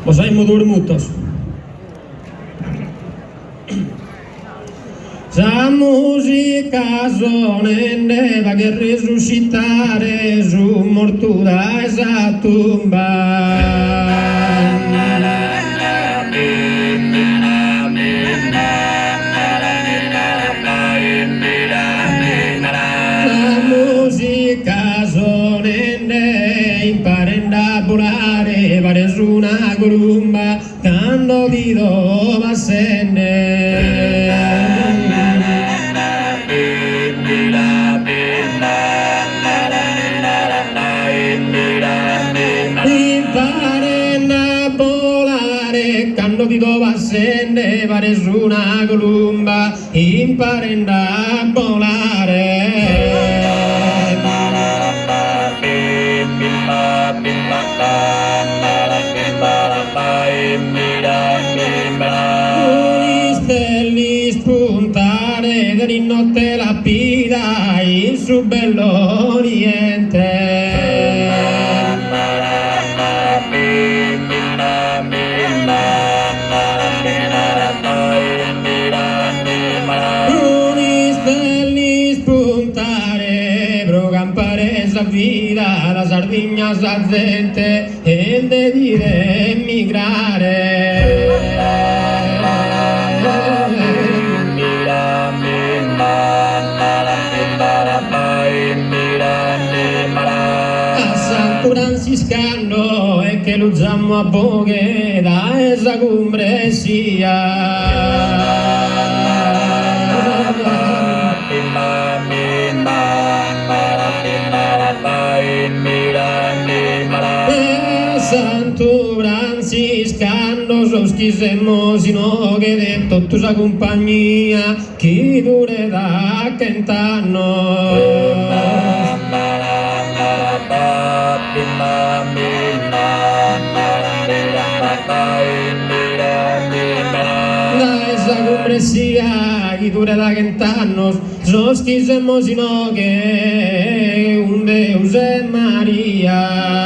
Os hay dormutos. La musica sonende che risuscitare su morto da esa tumba. La musica sonende imparenda a volare, pare su una columba, quando di dove assenne. Di dove assende pare su una columba imparendo a volare. Gli stelli spuntare di notte la pida in su bello oriente. Vida, la Sardegna sazzente e de dire emigrare. A San Franciscano e che lo zammo a boghe da esa cumbre sia. Santo Franciscano soschisemo sino che detto tu sa compagnia chi dure da cent'anno. Da esa cumbre sia chi dure da cent'anno soschisemo sino che un Deus e Maria.